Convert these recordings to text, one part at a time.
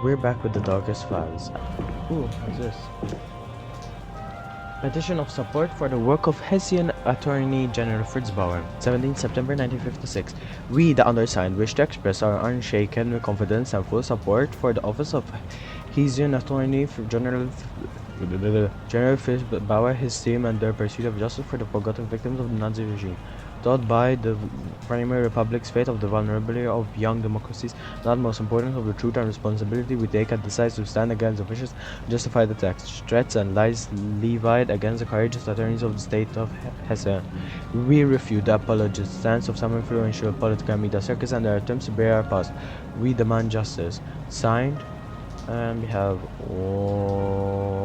We're back with the darkest files. Ooh, what's this? Petition of support for the work of Hessian Attorney General Fritz Bauer, 17 September 1956. We, the undersigned, wish to express our unshaken confidence and full support for the office of Hessian Attorney General Fritz Bauer, his team, and their pursuit of justice for the forgotten victims of the Nazi regime. Taught by the primary republic's fate of the vulnerability of young democracies, not most important of the truth and responsibility we take and decide to stand against officials, justify the text, threats and lies levied against the courageous attorneys of the state of Hesse. We refute the apologist stance of some influential political media circles and their attempts to bury our past. We demand justice. Signed, and we have all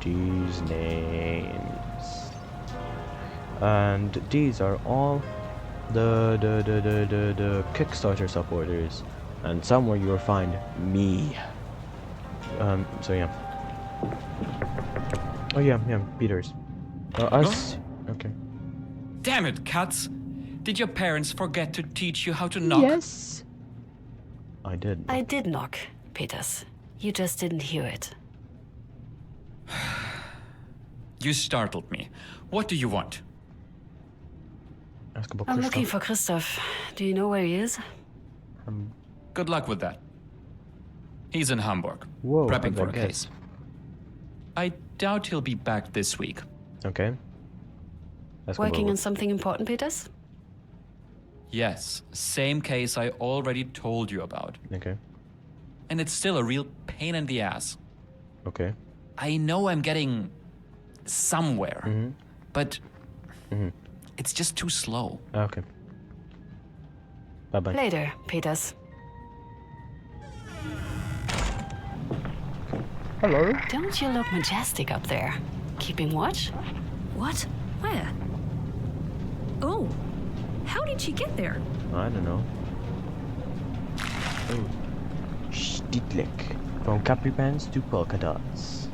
these names. And these are all the Kickstarter supporters, and somewhere you'll find me. So yeah. Oh yeah, Peters. Us. Okay. Damn it, Katz! Did your parents forget to teach you how to knock? Yes. I did. I did knock, Peters. You just didn't hear it. You startled me. What do you want? Ask about I'm looking Christoph. for Christoph. Do you know where he is? Good luck with that. He's in Hamburg, Whoa, prepping for a guess. case. I doubt he'll be back this week. Okay. Ask Working about on something important, Peters? Yes, same case I already told you about. Okay. And it's still a real pain in the ass. Okay. I know I'm getting somewhere, but it's just too slow. Okay. Bye bye. Later, Peters. Hello. Don't you look majestic up there? Keeping watch? What? Where? Oh, how did she get there? I don't know. Oh. Stietlik. From capri pants to polka dots.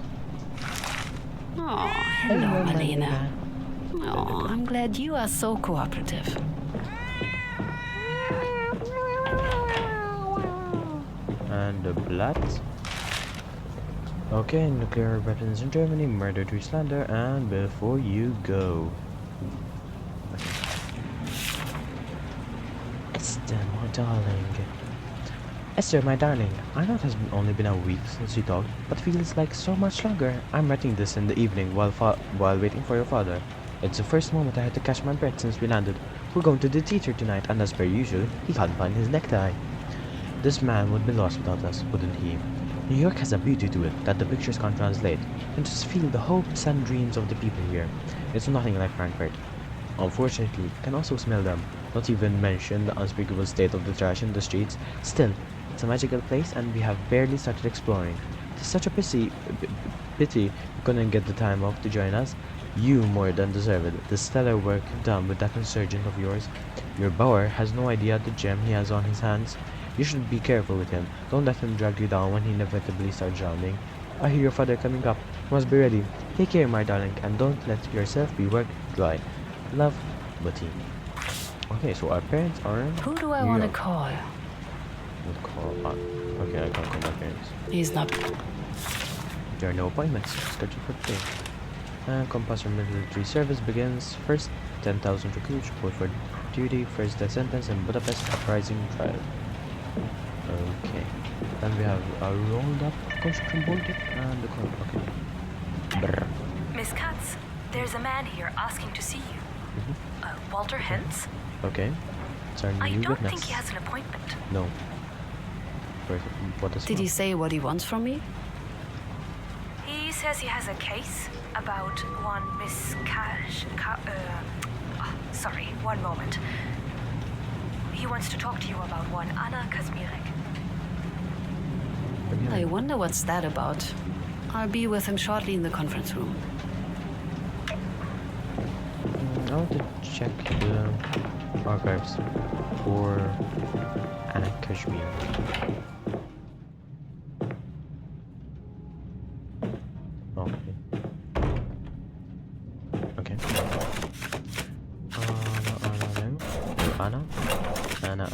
Oh, hello, Marlene. Oh, I'm glad you are so cooperative. And the blood. Okay, nuclear weapons in Germany, murder to slander, and before you go. Esther, my darling. Esther, my darling, I know it has only been a week since we talked, but feels like so much longer. I'm writing this in the evening while waiting for your father. It's the first moment I had to catch my breath since we landed. We're going to the theater tonight, and as per usual, he can't find his necktie. This man would be lost without us, wouldn't he? New York has a beauty to it that the pictures can't translate, and just feel the hopes and dreams of the people here. It's nothing like Frankfurt. Unfortunately, you can also smell them, not even mention the unspeakable state of the trash in the streets. Still, it's a magical place and we have barely started exploring. It's such a pity you couldn't get the time off to join us. You more than deserve it. The stellar work done with that insurgent of yours. Your Bauer has no idea the gem he has on his hands. You should be careful with him. Don't let him drag you down when he inevitably starts drowning. I hear your father coming up. You must be ready. Take care, my darling, and don't let yourself be worked dry. Love, Betty. Okay, so our parents are in Who do I New want to York. call? Would call okay, I can't call my parents. He's not. There are no appointments scheduled for today. Compulsory military service begins. First, 10,000 recruits report for duty. First death sentence in Budapest uprising trial. Okay. Then we have a rolled up construction board and the car. Okay. Brr. Miss Katz, there's a man here asking to see you. Walter Hentz? Okay. It's our I new don't witness. think he has an appointment. No. What is Did he say what he wants from me? He says he has a case about one Miss sorry, one moment. He wants to talk to you about one Anna Kazmirek. I wonder what's that about. I'll be with him shortly in the conference room. I want to check the archives for Anna Kazmirek. Okay. Anna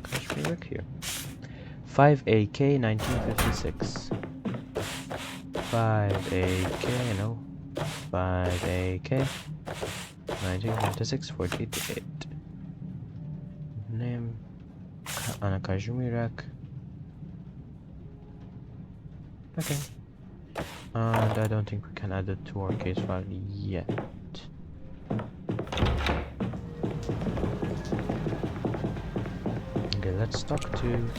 Kazmirek here. 5AK 1956. 5AK, no. 5AK 1956 48. Name Anna Kazmirek. Okay. And I don't think we can add it to our case file yet. Okay, let's talk to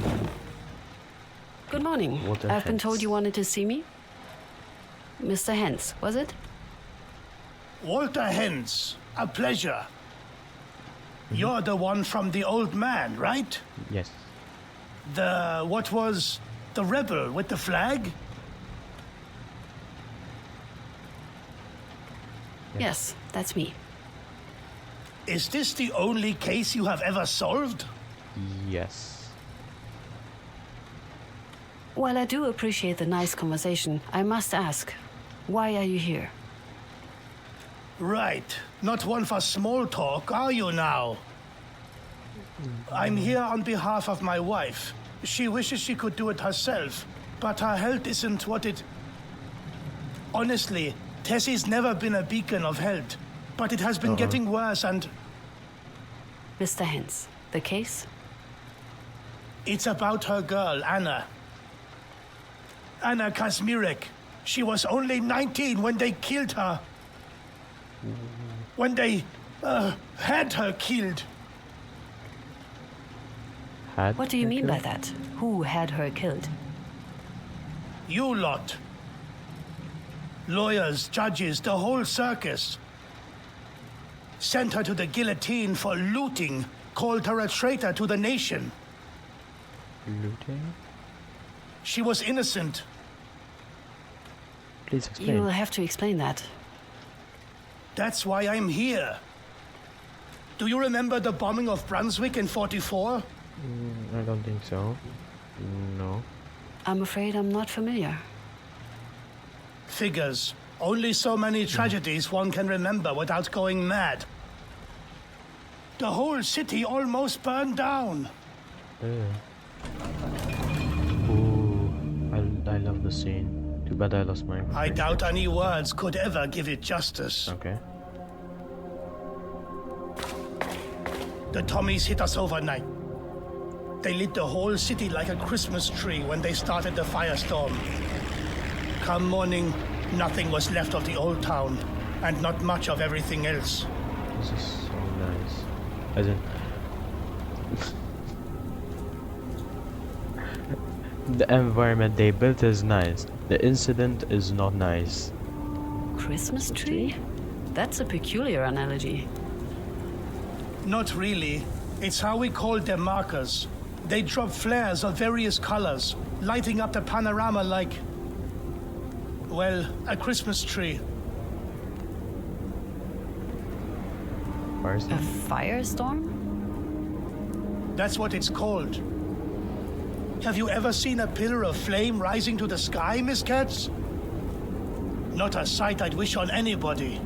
Good morning. Walter I've been told Hens. you wanted to see me. Mr. Hens, was it? Walter Hens, a pleasure. You're the one from the old man, right? Yes. The rebel with the flag? Yes, that's me. Is this the only case you have ever solved? Yes. While I do appreciate the nice conversation, I must ask, why are you here? Right. Not one for small talk, are you now? I'm here on behalf of my wife. She wishes she could do it herself, but her health isn't what it... Honestly, Tessie's never been a beacon of health, but it has been getting worse and... Mr. Hens, the case? It's about her girl, Anna. Anna Kazmirek. She was only 19 when they killed her. When they, had her killed. Had What do you her mean by killed? that? Who had her killed? You lot. Lawyers, judges, the whole circus. Sent her to the guillotine for looting, called her a traitor to the nation. Looting? She was innocent. Please explain. You'll have to explain that. That's why I'm here. Do you remember the bombing of Brunswick in '44? I don't think so. No. I'm afraid I'm not familiar. Figures. Only so many tragedies one can remember without going mad. The whole city almost burned down. Ooh, I love the scene. Too bad I lost my... I doubt any words could ever give it justice. Okay. The Tommies hit us overnight. They lit the whole city like a Christmas tree when they started the firestorm. Come morning, nothing was left of the old town, and not much of everything else. This is so nice. As in... the environment they built is nice. The incident is not nice. Christmas tree? That's a peculiar analogy. Not really. It's how we called their markers. They drop flares of various colors, lighting up the panorama like, well, a Christmas tree. Firestorm? A firestorm? That's what it's called. Have you ever seen a pillar of flame rising to the sky, Miss Katz? Not a sight I'd wish on anybody.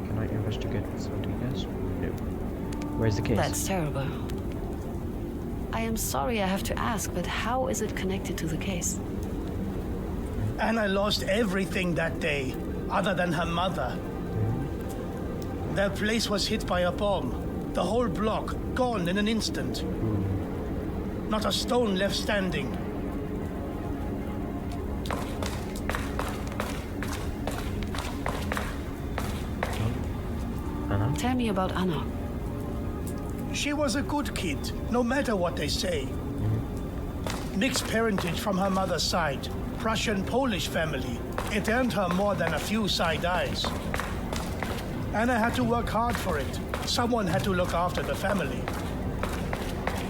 Can I investigate something else? No. Where's the case? That's terrible. I am sorry I have to ask, but how is it connected to the case? Anna lost everything that day, other than her mother. Their place was hit by a bomb. The whole block, gone in an instant. Not a stone left standing. Anna? Tell me about Anna. She was a good kid, no matter what they say. Mixed parentage from her mother's side. Prussian-Polish family. It earned her more than a few side eyes. Anna had to work hard for it. Someone had to look after the family.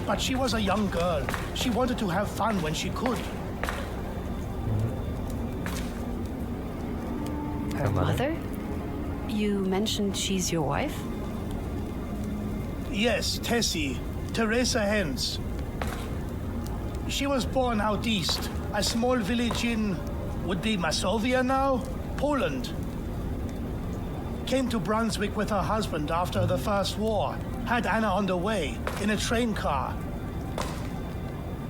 But she was a young girl. She wanted to have fun when she could. Her mother? You mentioned she's your wife? Yes, Tessie. Teresa Hens. She was born out east. A small village in... would be Masovia now? Poland. Came to Brunswick with her husband after the First War. had Anna on the way in a train car.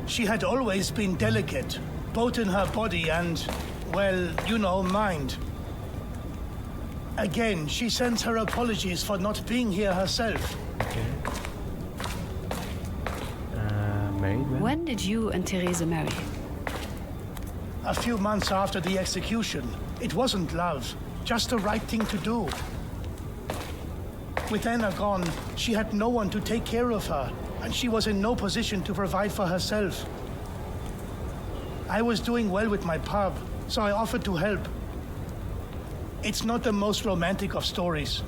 She had always been delicate, both in her body and, well, you know, mind. Again, she sends her apologies for not being here herself. Okay. Married man? When did you and Therese marry? A few months after the execution. It wasn't love, just the right thing to do. With Anna gone, she had no one to take care of her, and she was in no position to provide for herself. I was doing well with my pub, so I offered to help. It's not the most romantic of stories.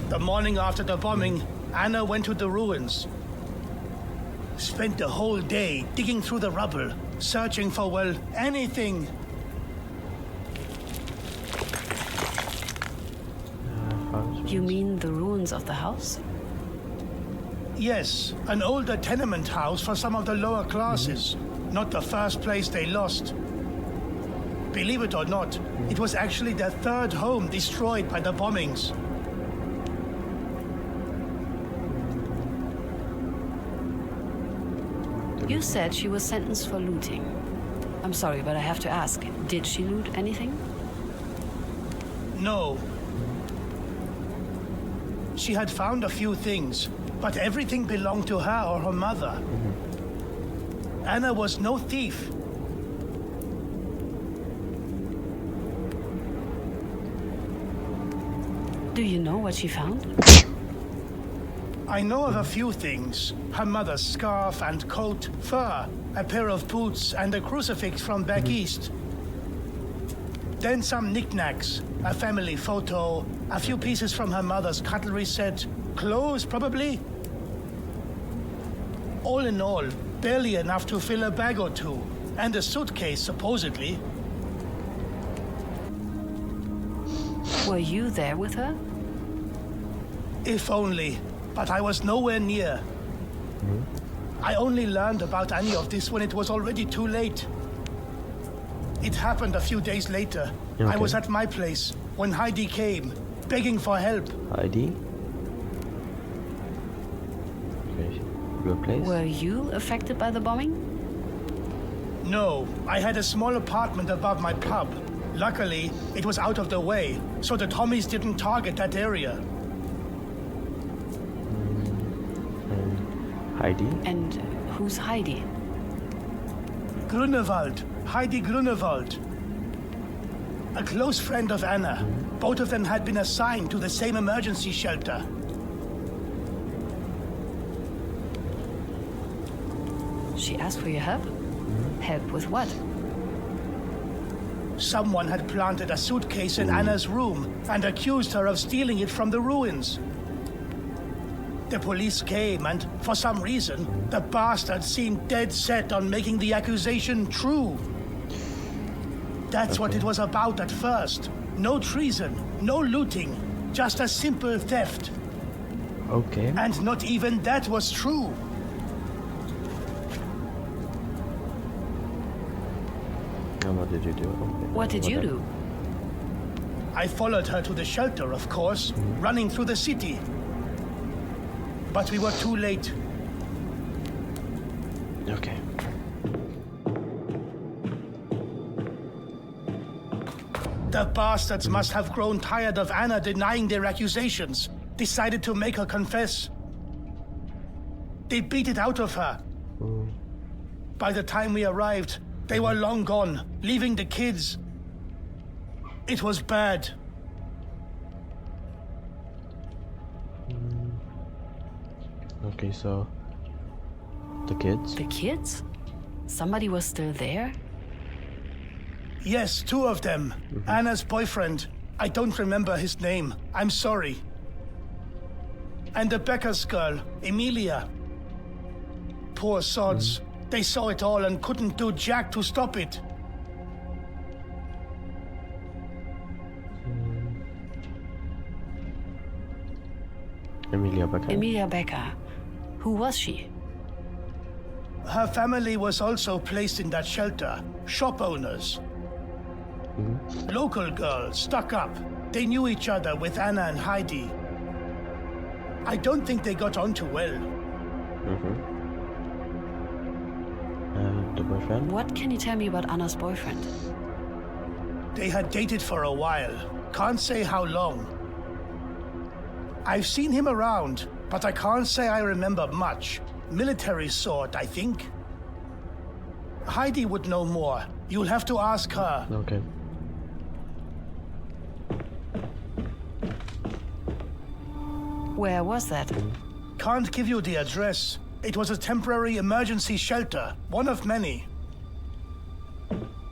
The morning after the bombing, Anna went to the ruins. Spent the whole day digging through the rubble, searching for, well, anything. You mean the ruins of the house? Yes, an older tenement house for some of the lower classes. Not the first place they lost. Believe it or not, it was actually their third home destroyed by the bombings. You said she was sentenced for looting. I'm sorry, but I have to ask, did she loot anything? No. She had found a few things, but everything belonged to her or her mother. Anna was no thief. Do you know what she found? I know of a few things. Her mother's scarf and coat, fur, a pair of boots, and a crucifix from back east. Then some knickknacks, a family photo, a few pieces from her mother's cutlery set, clothes probably. All in all, barely enough to fill a bag or two, and a suitcase supposedly. Were you there with her? If only, but I was nowhere near. I only learned about any of this when it was already too late. It happened a few days later. Okay. I was at my place when Heidi came, begging for help. Heidi? Okay, your place? Were you affected by the bombing? No, I had a small apartment above my pub. Luckily, it was out of the way, so the Tommies didn't target that area. Heidi? And who's Heidi? Grunewald, Heidi Grunewald. A close friend of Anna. Both of them had been assigned to the same emergency shelter. She asked for your help? Help with what? Someone had planted a suitcase in Anna's room and accused her of stealing it from the ruins. The police came and, for some reason, the bastard seemed dead set on making the accusation true. That's what it was about at first. No treason, no looting, just a simple theft. Okay. And not even that was true. And what did you do? Okay. What did you do? I followed her to the shelter, of course, running through the city. But we were too late. Okay. The bastards must have grown tired of Anna denying their accusations, decided to make her confess. They beat it out of her. By the time we arrived, they were long gone, leaving the kids. It was bad. Okay, so the kids? The kids? Somebody was still there? Yes, two of them. Anna's boyfriend. I don't remember his name. I'm sorry. And the Becker's girl, Emilia. Poor sods. They saw it all and couldn't do jack to stop it. Emilia Becker. Emilia Becker. Who was she? Her family was also placed in that shelter. Shop owners. Local girls, stuck up. They knew each other with Anna and Heidi. I don't think they got on too well. The boyfriend? What can you tell me about Anna's boyfriend? They had dated for a while. Can't say how long. I've seen him around, but I can't say I remember much. Military sort, I think. Heidi would know more. You'll have to ask her. Okay. Where was that? Can't give you the address. It was a temporary emergency shelter, one of many.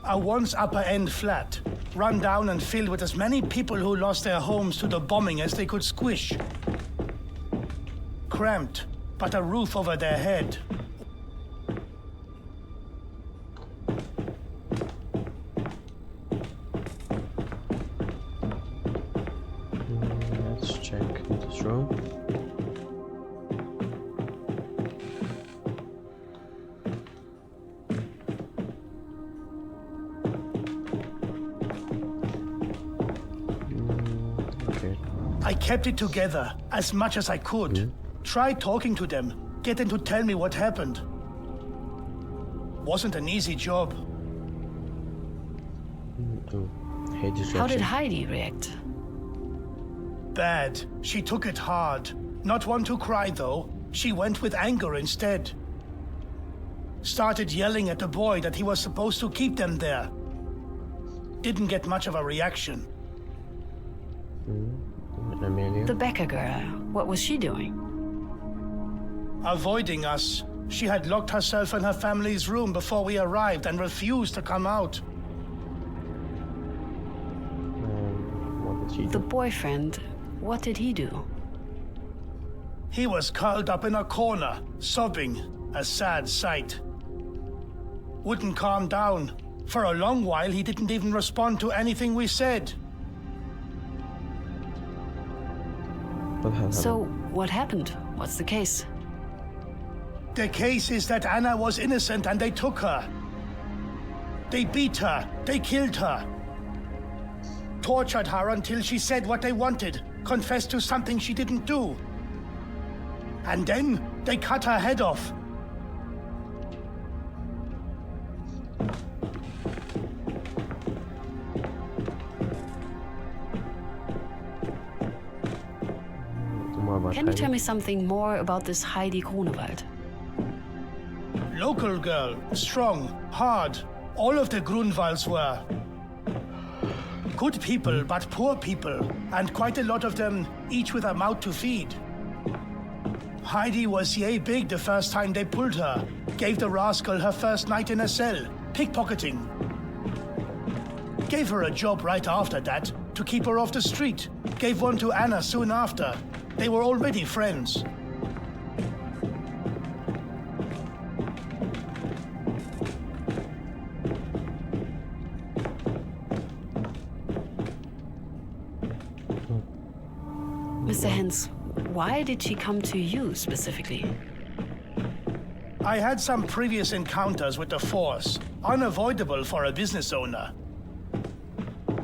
A once upper-end flat, run down and filled with as many people who lost their homes to the bombing as they could squish. Cramped, but a roof over their head. Let's check this room. I kept it together as much as I could. Tried talking to them, get them to tell me what happened. Wasn't an easy job. How did Heidi react? Bad. She took it hard. Not one to cry, though. She went with anger instead. Started yelling at the boy that he was supposed to keep them there. Didn't get much of a reaction. Amelia? The Becker girl, what was she doing? Avoiding us. She had locked herself in her family's room before we arrived and refused to come out. What did she do? The boyfriend, what did he do? He was curled up in a corner, sobbing, a sad sight. Wouldn't calm down. For a long while, he didn't even respond to anything we said. So, what happened? What's the case? The case is that Anna was innocent and they took her. They beat her, they killed her. Tortured her until she said what they wanted, confessed to something she didn't do. And then they cut her head off. Can you tell me something more about this Heidi Grunewald? Local girl, strong, hard. All of the Grunwalds were. Good people, but poor people. And quite a lot of them, each with a mouth to feed. Heidi was yay big the first time they pulled her. Gave the rascal her first night in a cell, pickpocketing. Gave her a job right after that, to keep her off the street. Gave one to Anna soon after. They were already friends. Mr. Hens, why did she come to you specifically? I had some previous encounters with the Force, unavoidable for a business owner.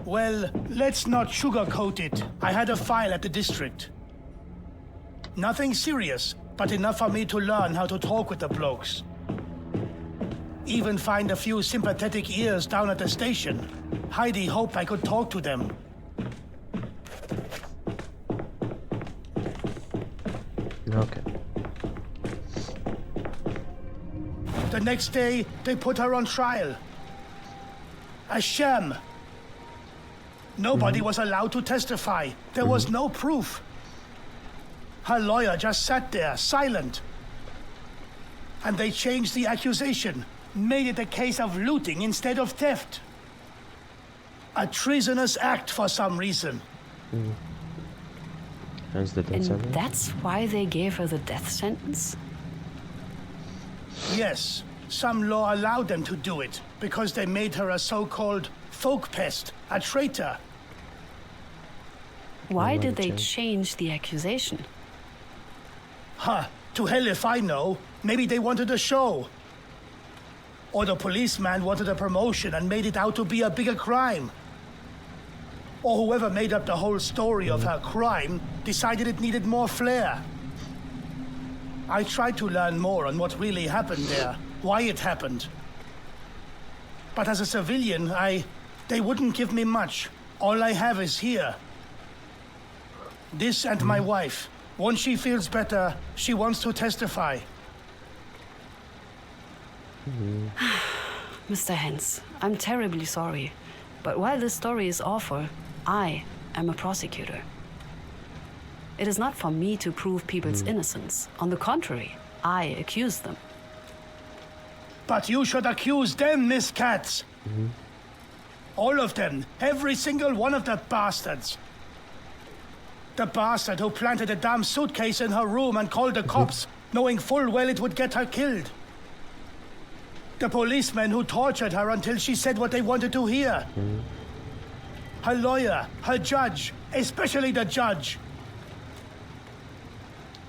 Well, let's not sugarcoat it. I had a file at the district. Nothing serious, but enough for me to learn how to talk with the blokes. Even find a few sympathetic ears down at the station. Heidi hoped I could talk to them. Okay. The next day, they put her on trial. A sham. Nobody was allowed to testify. There was no proof. Her lawyer just sat there, silent. And they changed the accusation, made it a case of looting instead of theft. A treasonous act for some reason. Hence the death And sentence? that's why they gave her the death sentence? Yes, some law allowed them to do it because they made her a so-called folk pest, a traitor. Why Why did the they change? change the accusation? Huh, to hell if I know. Maybe they wanted a show. Or the policeman wanted a promotion and made it out to be a bigger crime. Or whoever made up the whole story of her crime decided it needed more flair. I tried to learn more on what really happened there, why it happened. But as a civilian, they wouldn't give me much. All I have is here. This and my wife. Once she feels better, she wants to testify. Mr. Hens, I'm terribly sorry. But while this story is awful, I am a prosecutor. It is not for me to prove people's innocence. On the contrary, I accuse them. But you should accuse them, Miss Katz. All of them. Every single one of the bastards. The bastard who planted a damn suitcase in her room and called the cops, knowing full well it would get her killed. The policeman who tortured her until she said what they wanted to hear. Her lawyer, her judge, especially the judge.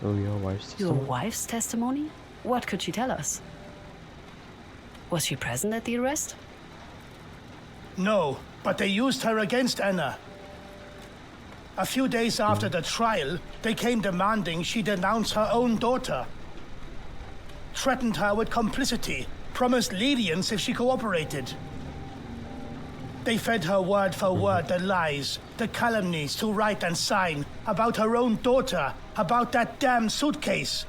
Oh, your wife's Your testimony? wife's testimony? What could she tell us? Was she present at the arrest? No, but they used her against Anna. A few days after the trial, they came demanding she denounce her own daughter. Threatened her with complicity, promised lenience if she cooperated. They fed her word for word the lies, the calumnies to write and sign about her own daughter, about that damn suitcase.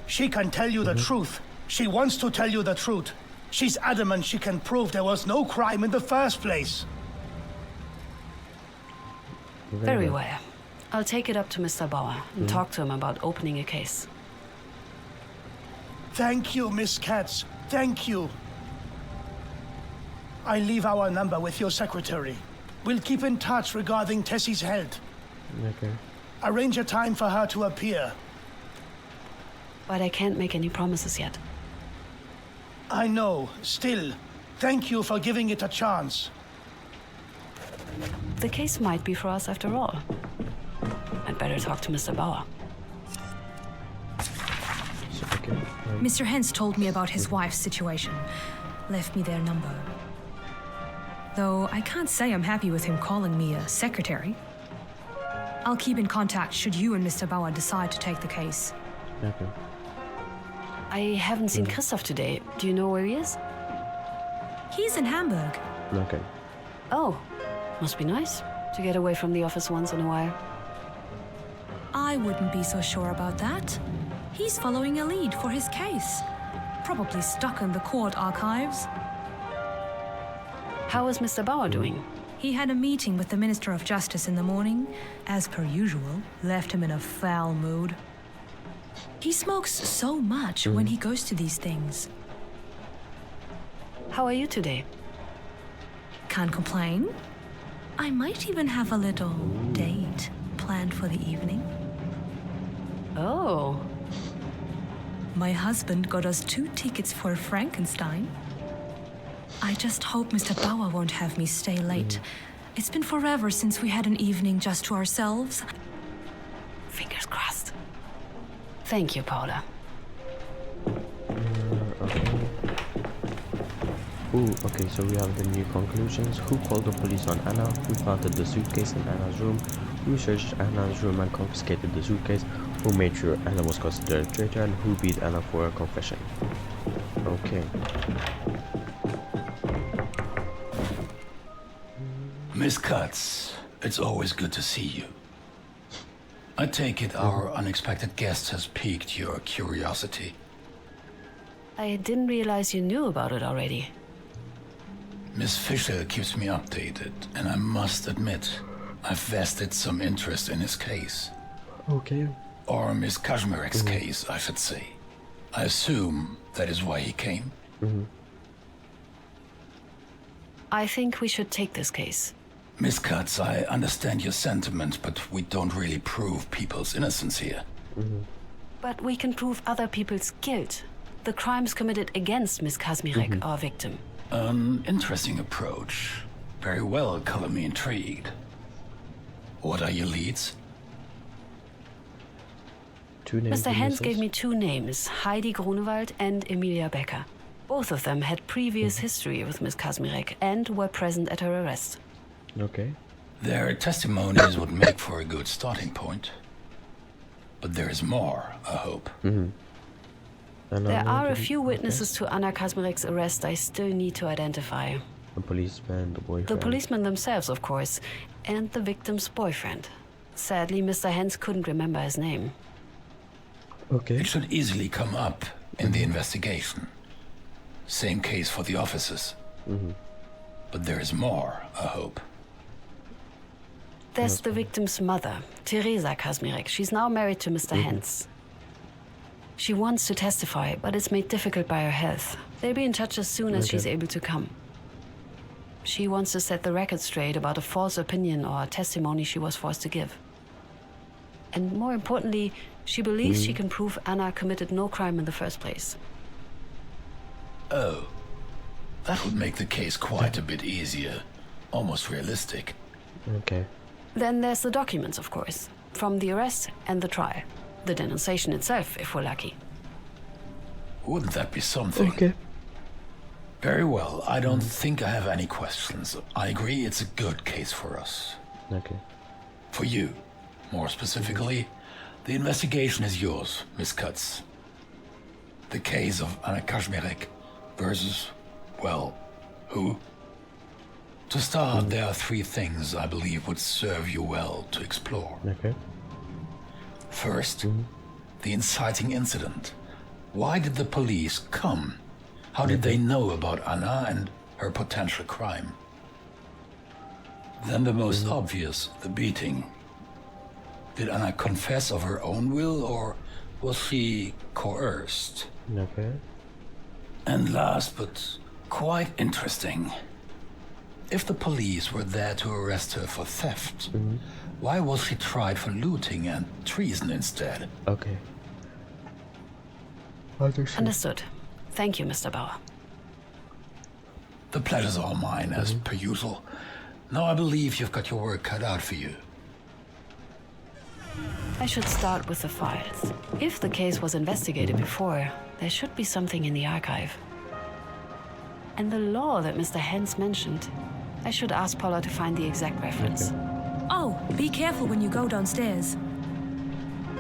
She can tell you the truth. She wants to tell you the truth. She's adamant she can prove there was no crime in the first place. Very well. I'll take it up to Mr. Bauer and talk to him about opening a case. Thank you, Miss Katz. Thank you. I leave our number with your secretary. We'll keep in touch regarding Tessie's health. Okay. Arrange a time for her to appear. But I can't make any promises yet. I know. Still, thank you for giving it a chance. The case might be for us after all. I'd better talk to Mr. Bauer. So, okay. Mr. Hens told me about his wife's situation. Left me their number. Though I can't say I'm happy with him calling me a secretary. I'll keep in contact should you and Mr. Bauer decide to take the case. Okay. I haven't seen Christoph today. Do you know where he is? He's in Hamburg. Okay. Oh, must be nice to get away from the office once in a while. I wouldn't be so sure about that. He's following a lead for his case. Probably stuck in the court archives. How is Mr. Bauer doing? He had a meeting with the Minister of Justice in the morning. As per usual, left him in a foul mood. He smokes so much when he goes to these things. How are you today? Can't complain. I might even have a little date planned for the evening. Oh, My husband got us 2 tickets for Frankenstein. I just hope Mr. Bauer won't have me stay late. It's been forever since we had an evening just to ourselves. fingers crossed. Thank you, Paula. Okay. Ooh, okay, so we have the new conclusions. Who called the police on Anna? Who planted the suitcase in Anna's room? Who searched Anna's room and confiscated the suitcase? Who made sure Anna was considered a traitor? And who beat Anna for a confession? Okay. Miss Katz, it's always good to see you. I take it our unexpected guest has piqued your curiosity. I didn't realize you knew about it already. Miss Fisher keeps me updated, and I must admit, I've vested some interest in his case. Okay. Or Miss Kazmirek's case, I should say. I assume that is why he came. I think we should take this case. Miss Katz, I understand your sentiment, but we don't really prove people's innocence here. But we can prove other people's guilt. The crimes committed against Miss Kazmirek, our victim. An interesting approach. Very well, color me intrigued. What are your leads? 2 names. Mr. Hens gave me 2 names, Heidi Grunewald and Emilia Becker. Both of them had previous history with Miss Kazmirek and were present at her arrest. Okay. Their testimonies would make for a good starting point. But there is more, I hope. There are a few witnesses to Anna Kazmirek's arrest I still need to identify. The policeman, the boyfriend. The policemen themselves, of course, and the victim's boyfriend. Sadly, Mr. Hens couldn't remember his name. Okay. It should easily come up in the investigation. Same case for the officers. But there is more, I hope. There's the victim's mother, Teresa Kazmirek. She's now married to Mr. Hens. She wants to testify, but it's made difficult by her health. They'll be in touch as soon as she's able to come. She wants to set the record straight about a false opinion or testimony she was forced to give. And more importantly, she believes she can prove Anna committed no crime in the first place. Oh, that would make the case quite a bit easier. Almost realistic. Okay. Then there's the documents, of course, from the arrest and the trial. The denunciation itself, if we're lucky. Wouldn't that be something? Okay. Very well. I don't think I have any questions. I agree it's a good case for us. Okay. For you, more specifically, the investigation is yours, Miss Katz. The case of Anna Kazmirek versus, well, who? To start, there are 3 things I believe would serve you well to explore. Okay. First, the inciting incident. Why did the police come? How did they know about Anna and her potential crime? Then the most obvious, the beating. Did Anna confess of her own will, or was she coerced? Okay. And last, but quite interesting, if the police were there to arrest her for theft, why was she tried for looting and treason instead? Okay. Understood. Thank you, Mr. Bauer. The pleasure's all mine, as per usual. Now I believe you've got your work cut out for you. I should start with the files. If the case was investigated before, there should be something in the archive. And the law that Mr. Hens mentioned, I should ask Paula to find the exact reference. Oh, be careful when you go downstairs.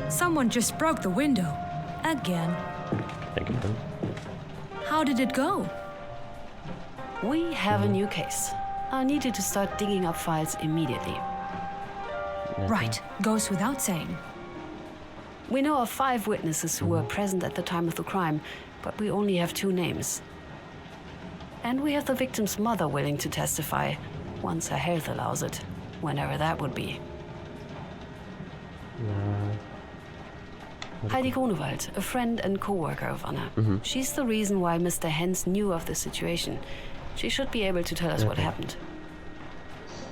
Someone just broke the window. Again. Thank you. How did it go? We have a new case. I needed to start digging up files immediately. Right, goes without saying. We know of 5 witnesses who were present at the time of the crime, but we only have 2 names. And we have the victim's mother willing to testify, once her health allows it, whenever that would be. Heidi Grunewald, a friend and co-worker of Anna. She's the reason why Mr. Hens knew of the situation. She should be able to tell us what happened.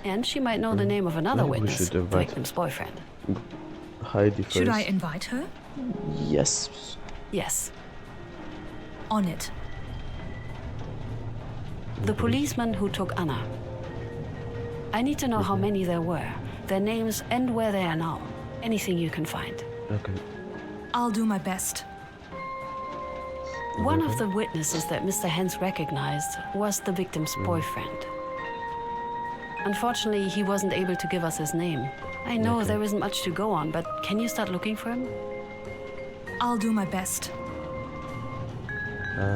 And she might know the name of another Maybe we witness, should the invite victim's boyfriend. Heidi first. Should I invite her? Yes. Yes. On it. The policeman who took Anna. I need to know how many there were, their names, and where they are now. Anything you can find. Okay. I'll do my best. One of the witnesses that Mr. Hens recognized was the victim's boyfriend. Unfortunately, he wasn't able to give us his name. I know there isn't much to go on, but can you start looking for him? I'll do my best.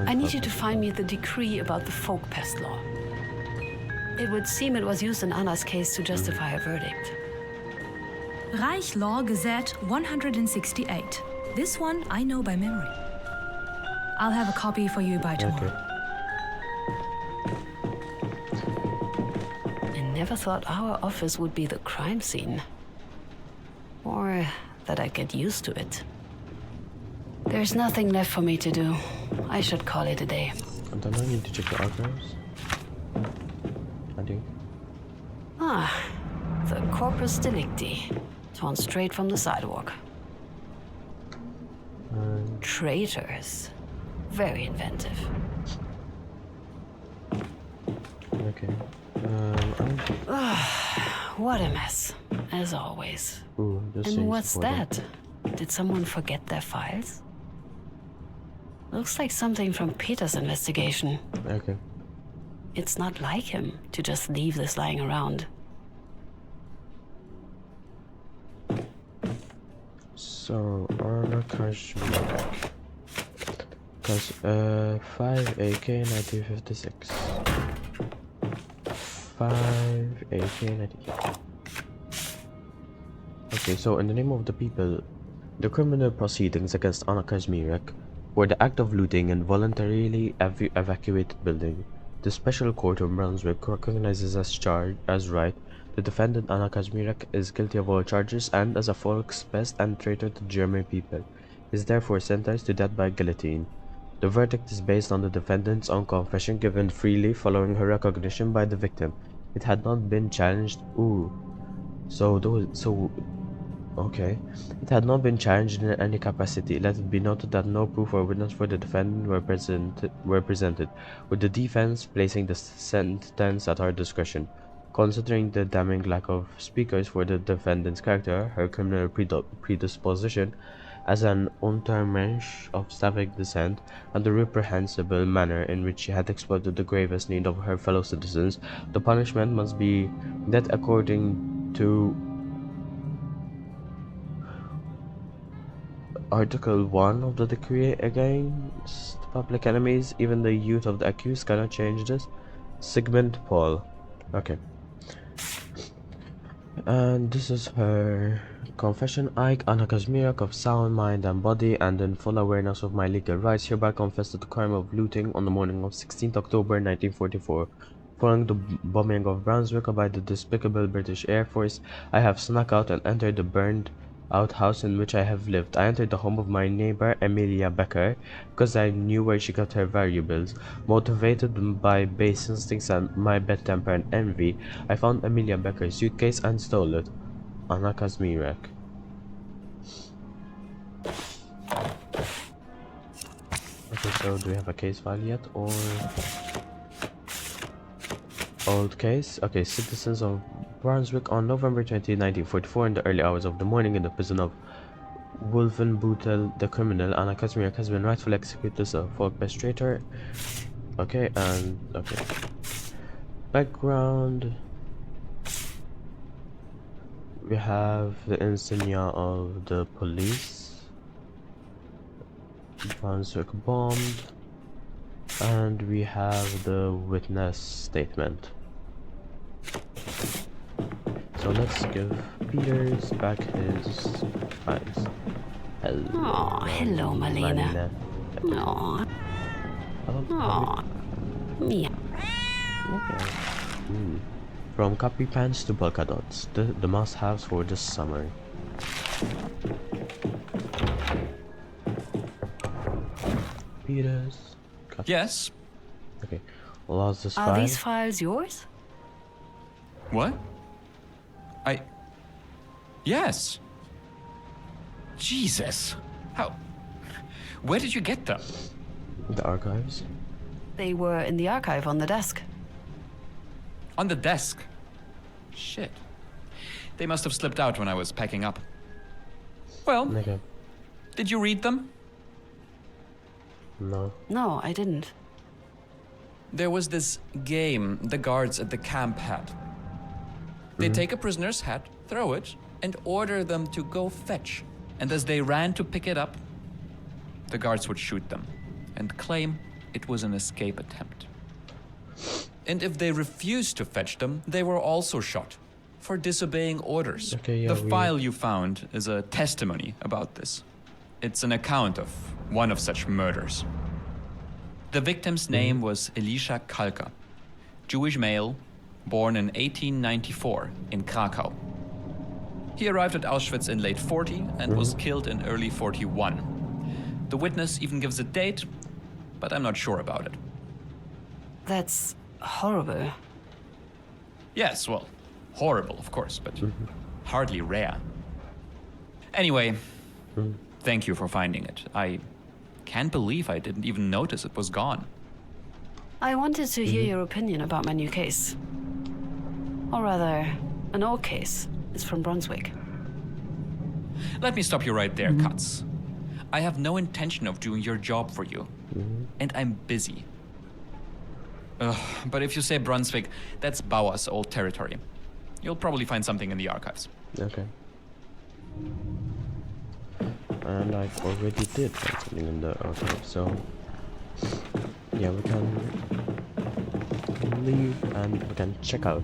I need you to find me the decree about the folk pest law. It would seem it was used in Anna's case to justify her verdict. Reich Law Gazette 168. This one I know by memory. I'll have a copy for you by tomorrow. I never thought our office would be the crime scene. Or that I'd get used to it. There's nothing left for me to do. I should call it a day. And then I need to check the archives. I think. Ah, the corpus delicti. Torn straight from the sidewalk. Traitors. Very inventive. Okay. What a mess, as always. Ooh, this And seems what's important. that? Did someone forget their files? Looks like something from Peter's investigation. Okay. It's not like him to just leave this lying around. So, Anna Kazmirek. 5 AK 1956. 5 AK 1956. Okay, so in the name of the people, the criminal proceedings against Anna Kazmirek for the act of looting and voluntarily evacuated building. The Special Court of Brunswick recognizes as right the defendant Anna Kazmirek is guilty of all charges and, as a Volkspest and traitor to the German people, is therefore sentenced to death by guillotine. The verdict is based on the defendant's own confession given freely following her recognition by the victim. It had not been challenged. Okay. It had not been challenged in any capacity. Let it be noted that no proof or witness for the defendant were presented, with the defense placing the sentence at our discretion. Considering the damning lack of speakers for the defendant's character, her criminal predisposition as an Untermensch of Slavic descent, and the reprehensible manner in which she had exploited the gravest need of her fellow citizens, the punishment must be that according to Article 1 of the Decree Against Public Enemies. Even the youth of the accused cannot change this. Sigmund Paul. Okay. And this is her confession. I, Anna Kazmirek, of sound mind and body and in full awareness of my legal rights, hereby confess to the crime of looting on the morning of 16th October 1944. Following the bombing of Brunswick by the despicable British Air Force, I have snuck out and entered the burned out house in which I have lived. I entered the home of my neighbor Emilia Becker because I knew where she got her valuables. Motivated by base instincts and my bad temper and envy, I found Emilia Becker's suitcase and stole it. Anna Kazmirek. Okay, so do we have a case file yet, or old case? Okay, citizens of Brunswick on November 20, 1944, in the early hours of the morning, in the prison of Wolfenbüttel, the criminal Anna Kazmirek has been rightfully executed as a Volkspest traitor. Okay, and okay. Background. We have the insignia of the police. Brunswick bombed. And we have the witness statement. So let's give Peters back his eyes. Hello, Marlene. Aw. Aw. Yeah. Okay. From copy pants to polka dots, the must-haves for this summer. Peters. Cut. Yes? Okay. Lost this Are file. these files yours? What? Yes. Jesus. How? Where did you get them? The archives. They were in the archive on the desk. On the desk. Shit. They must have slipped out when I was packing up. Well, Okay. did you read them? No. No, I didn't. There was this game the guards at the camp had. They take a prisoner's hat, throw it, and order them to go fetch. And as they ran to pick it up, the guards would shoot them and claim it was an escape attempt. And if they refused to fetch them, they were also shot for disobeying orders. Okay, yeah, the file you found is a testimony about this. It's an account of one of such murders. The victim's name was Elisha Kalka, Jewish male, born in 1894 in Krakow. He arrived at Auschwitz in late 40 and was killed in early 41. The witness even gives a date, but I'm not sure about it. That's horrible. Yes, well, horrible, of course, but hardly rare. Anyway, thank you for finding it. I can't believe I didn't even notice it was gone. I wanted to hear your opinion about my new case. Or rather, an old case. It's from Brunswick. Let me stop you right there, Katz. I have no intention of doing your job for you. And I'm busy. Ugh, but if you say Brunswick, that's Bauer's old territory. You'll probably find something in the archives. Okay. And I already did find something in the archive, so yeah, we can leave and we can check out.